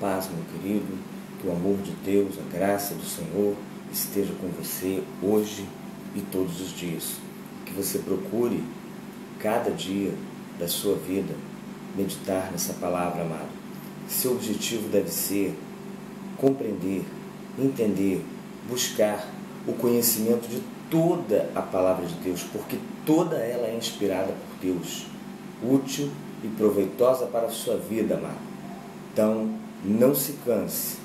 paz, meu querido, que o amor de Deus, a graça do Senhor esteja com você hoje e todos os dias. Que você procure, cada dia da sua vida, meditar nessa palavra, amado. Seu objetivo deve ser compreender, entender, buscar o conhecimento de toda a palavra de Deus, porque toda ela é inspirada por Deus, útil e proveitosa para a sua vida, amado. Então, não se canse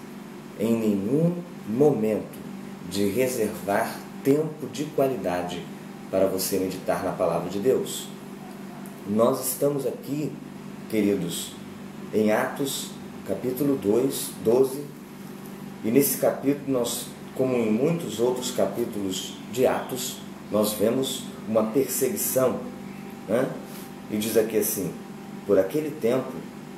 em nenhum momento de reservar tempo de qualidade para você meditar na palavra de Deus. Nós estamos aqui, queridos, em Atos, capítulo 12, e nesse capítulo, como em muitos outros capítulos de Atos, nós vemos uma perseguição, né? E diz aqui assim: por aquele tempo,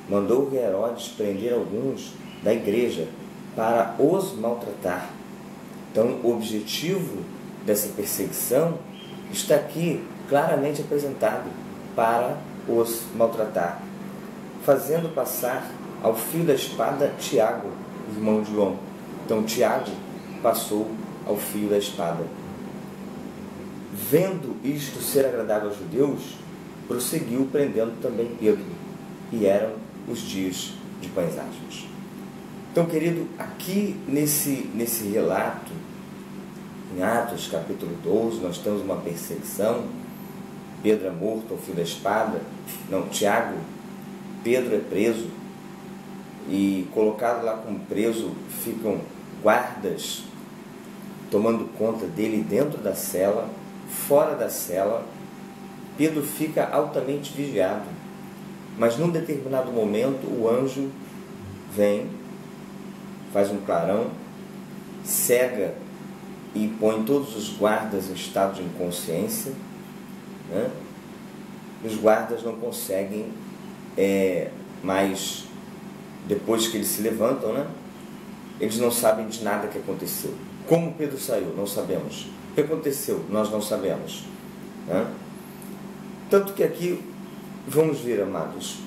mandou Herodes prender alguns da igreja para os maltratar. Então, o objetivo dessa perseguição está aqui claramente apresentado: para os maltratar, fazendo passar ao fio da espada Tiago, irmão de João. Então, Tiago passou ao fio da espada. Vendo isto ser agradável aos judeus, prosseguiu prendendo também Pedro, e eram os dias de pães asmos. Então, querido, aqui nesse relato, em Atos capítulo 12, nós temos uma perseguição. Pedro é morto ao fio da espada. Não, Tiago, Pedro é preso, e colocado lá como preso, ficam guardas tomando conta dele dentro da cela, fora da cela. Pedro fica altamente vigiado, mas num determinado momento o anjo vem, faz um clarão, cega e põe todos os guardas em estado de inconsciência, né? Os guardas não conseguem mais, depois que eles se levantam, né? Eles não sabem de nada que aconteceu. Como Pedro saiu? Não sabemos. O que aconteceu? Nós não sabemos, né? Tanto que aqui, vamos ver, amados,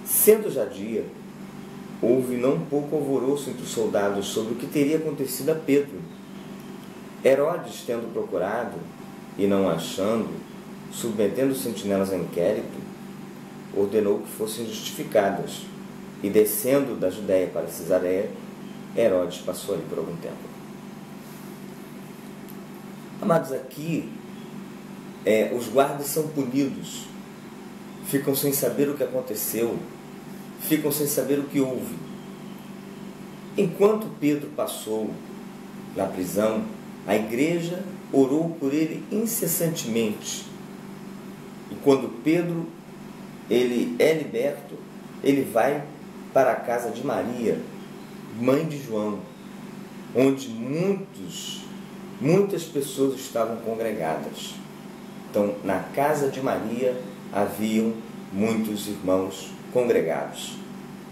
sendo já dia, houve não pouco alvoroço entre os soldados sobre o que teria acontecido a Pedro. Herodes, tendo procurado e não achando, submetendo os sentinelas a inquérito, ordenou que fossem justificadas, e descendo da Judéia para Cesareia, Herodes passou ali por algum tempo. Amados, aqui os guardas são punidos, ficam sem saber o que aconteceu, ficam sem saber o que houve. Enquanto Pedro passou na prisão, a igreja orou por ele incessantemente. E quando Pedro ele é liberto, ele vai para a casa de Maria, mãe de João, onde muitas pessoas estavam congregadas. Então, na casa de Maria haviam muitos irmãos congregados.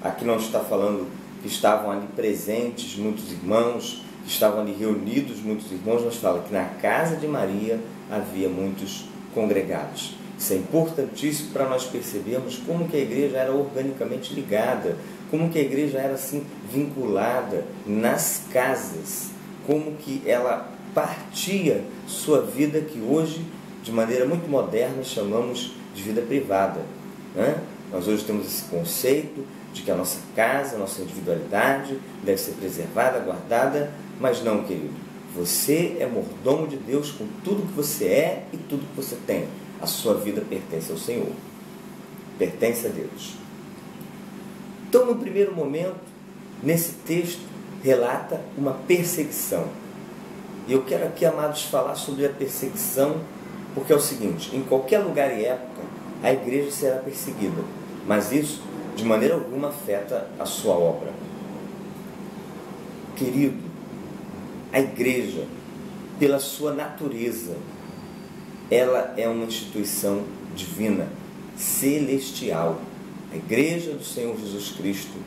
Aqui não está falando que estavam ali presentes muitos irmãos, que estavam ali reunidos muitos irmãos, mas fala que na casa de Maria havia muitos congregados. Isso é importantíssimo para nós percebermos como que a igreja era organicamente ligada, como que a igreja era assim vinculada nas casas, como que ela partia sua vida, que hoje, de maneira muito moderna, chamamos de vida privada, né? Nós hoje temos esse conceito de que a nossa casa, a nossa individualidade deve ser preservada, guardada, mas não, querido. Você é mordomo de Deus com tudo que você é e tudo que você tem. A sua vida pertence ao Senhor, pertence a Deus. Então, no primeiro momento, nesse texto, relata uma perseguição. E eu quero aqui, amados, falar sobre a perseguição, porque é o seguinte: em qualquer lugar e época, a igreja será perseguida, mas isso, de maneira alguma, afeta a sua obra. Querido, a igreja, pela sua natureza, ela é uma instituição divina, celestial. A igreja do Senhor Jesus Cristo,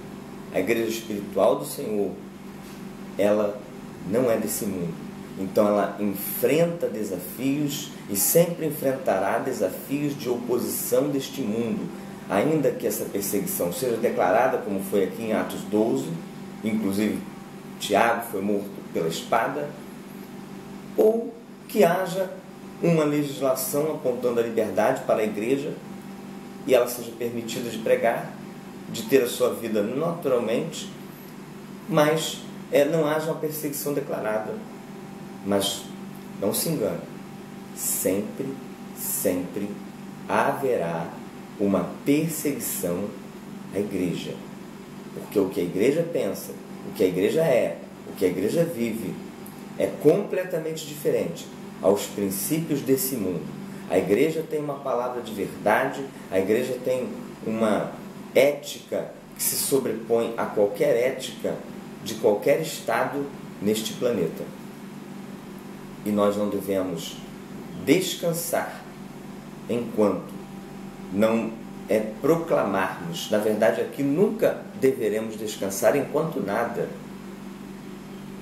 a igreja espiritual do Senhor, ela não é desse mundo. Então ela enfrenta desafios e sempre enfrentará desafios de oposição deste mundo. ainda que essa perseguição seja declarada, como foi aqui em Atos 12, inclusive Tiago foi morto pela espada, ou que haja uma legislação apontando a liberdade para a igreja e ela seja permitida de pregar, de ter a sua vida naturalmente, mas não haja uma perseguição declarada. Mas não se engane, sempre haverá uma perseguição à igreja. Porque o que a igreja pensa, o que a igreja é, o que a igreja vive, é completamente diferente aos princípios desse mundo. A igreja tem uma palavra de verdade, a igreja tem uma ética que se sobrepõe a qualquer ética de qualquer estado neste planeta. E nós não devemos descansar enquanto não proclamarmos. Na verdade, aqui nunca deveremos descansar enquanto nada.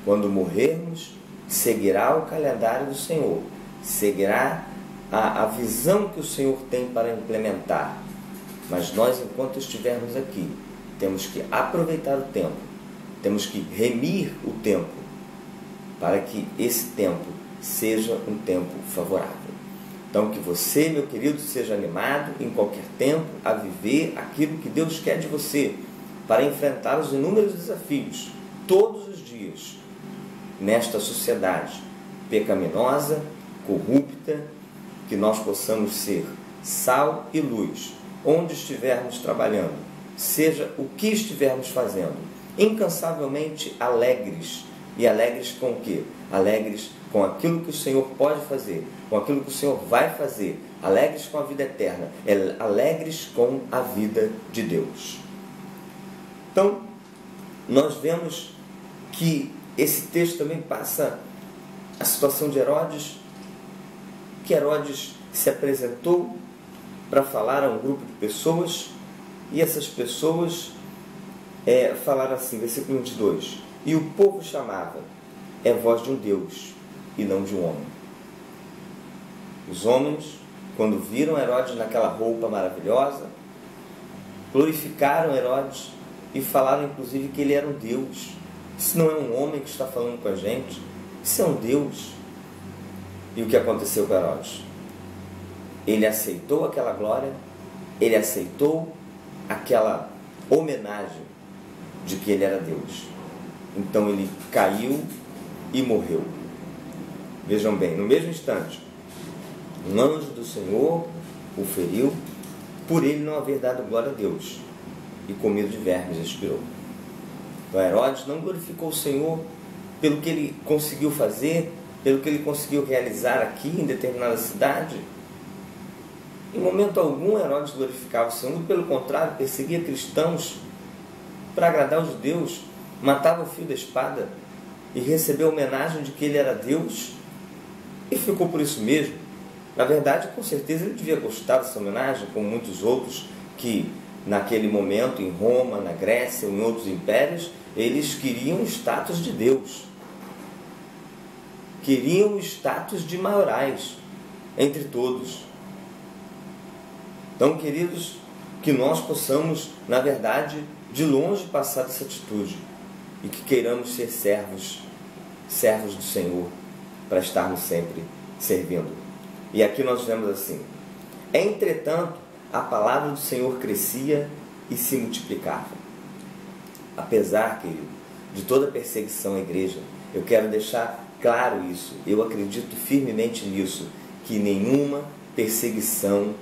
Quando morrermos, seguirá o calendário do Senhor, seguirá a visão que o Senhor tem para implementar. Mas nós, enquanto estivermos aqui, temos que aproveitar o tempo, temos que remir o tempo, para que esse tempo seja um tempo favorável. Então, que você, meu querido, seja animado em qualquer tempo a viver aquilo que Deus quer de você, para enfrentar os inúmeros desafios, todos os dias, nesta sociedade pecaminosa, corrupta, que nós possamos ser sal e luz, onde estivermos trabalhando, seja o que estivermos fazendo, incansavelmente alegres. E alegres com o quê? Alegres com aquilo que o Senhor pode fazer, com aquilo que o Senhor vai fazer, alegres com a vida eterna, alegres com a vida de Deus. Então, nós vemos que esse texto também passa a situação de Herodes, que Herodes se apresentou para falar a um grupo de pessoas, e essas pessoas falaram assim, versículo 22, e o povo chamava, é voz de um Deus e não de um homem. Os homens, quando viram Herodes naquela roupa maravilhosa, glorificaram Herodes e falaram inclusive que ele era um Deus. Isso não é um homem que está falando com a gente, isso é um Deus. E o que aconteceu com Herodes? Ele aceitou aquela glória, ele aceitou aquela homenagem de que ele era Deus. Então ele caiu e morreu. Vejam bem, no mesmo instante, um anjo do Senhor o feriu, por ele não haver dado glória a Deus, e comido de vermes expirou. Então Herodes não glorificou o Senhor pelo que ele conseguiu fazer, pelo que ele conseguiu realizar aqui em determinada cidade. Em momento algum Herodes glorificava o Senhor, pelo contrário, perseguia cristãos para agradar os judeus, matava o fio da espada e recebeu a homenagem de que ele era Deus e ficou por isso mesmo. Na verdade, com certeza ele devia gostar dessa homenagem, como muitos outros que naquele momento em Roma, na Grécia ou em outros impérios, eles queriam o status de Deus, queriam o status de maiorais entre todos. Então, queridos, que nós possamos, na verdade, de longe passar dessa atitude e que queiramos ser servos do Senhor, para estarmos sempre servindo. E aqui nós vemos assim: entretanto, a palavra do Senhor crescia e se multiplicava. Apesar, querido, de toda perseguição à igreja, eu quero deixar claro isso, eu acredito firmemente nisso, que nenhuma perseguição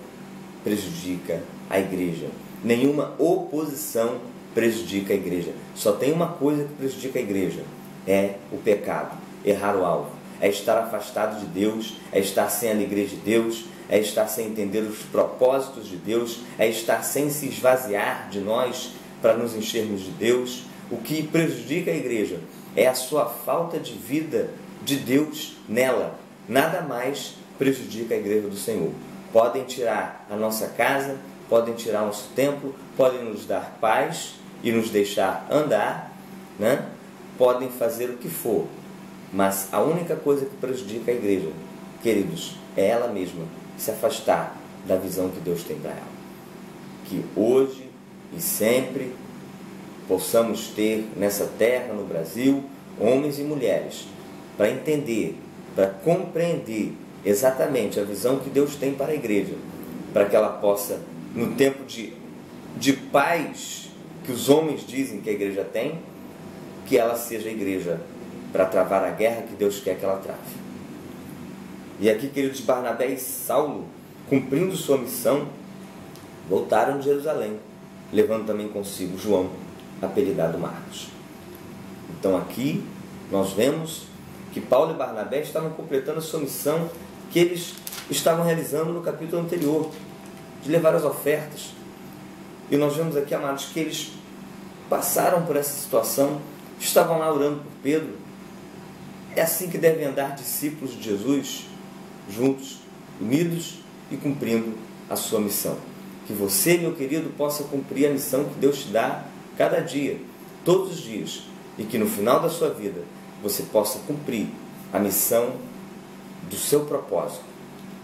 prejudica a igreja, nenhuma oposição prejudica a igreja. Só tem uma coisa que prejudica a igreja, é o pecado, errar o alvo, é estar afastado de Deus, é estar sem a alegria de Deus, é estar sem entender os propósitos de Deus, é estar sem se esvaziar de nós para nos enchermos de Deus. O que prejudica a igreja é a sua falta de vida de Deus nela. Nada mais prejudica a igreja do Senhor. Podem tirar a nossa casa, podem tirar nosso templo, podem nos dar paz e nos deixar andar, né? Podem fazer o que for, mas a única coisa que prejudica a igreja, queridos, é ela mesma se afastar da visão que Deus tem para ela. que hoje e sempre possamos ter nessa terra, no Brasil, homens e mulheres, para entender, para compreender exatamente a visão que Deus tem para a igreja, para que ela possa, no tempo de paz que os homens dizem que a igreja tem, que ela seja a igreja para travar a guerra que Deus quer que ela trave. E aqui, queridos, Barnabé e Saulo, cumprindo sua missão, voltaram de Jerusalém, levando também consigo João, apelidado Marcos. Então aqui nós vemos que Paulo e Barnabé estavam completando a sua missão que eles estavam realizando no capítulo anterior, de levar as ofertas. E nós vemos aqui, amados, que eles passaram por essa situação, estavam lá orando por Pedro. É assim que devem andar discípulos de Jesus, juntos, unidos e cumprindo a sua missão. Que você, meu querido, possa cumprir a missão que Deus te dá cada dia, todos os dias, e que no final da sua vida você possa cumprir a missão do seu propósito,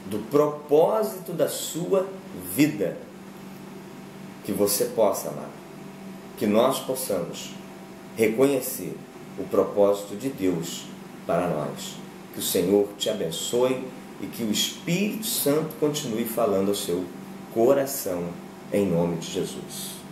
do propósito da sua vida. Que você possa, amado, que nós possamos reconhecer o propósito de Deus para nós. Que o Senhor te abençoe e que o Espírito Santo continue falando ao seu coração, em nome de Jesus.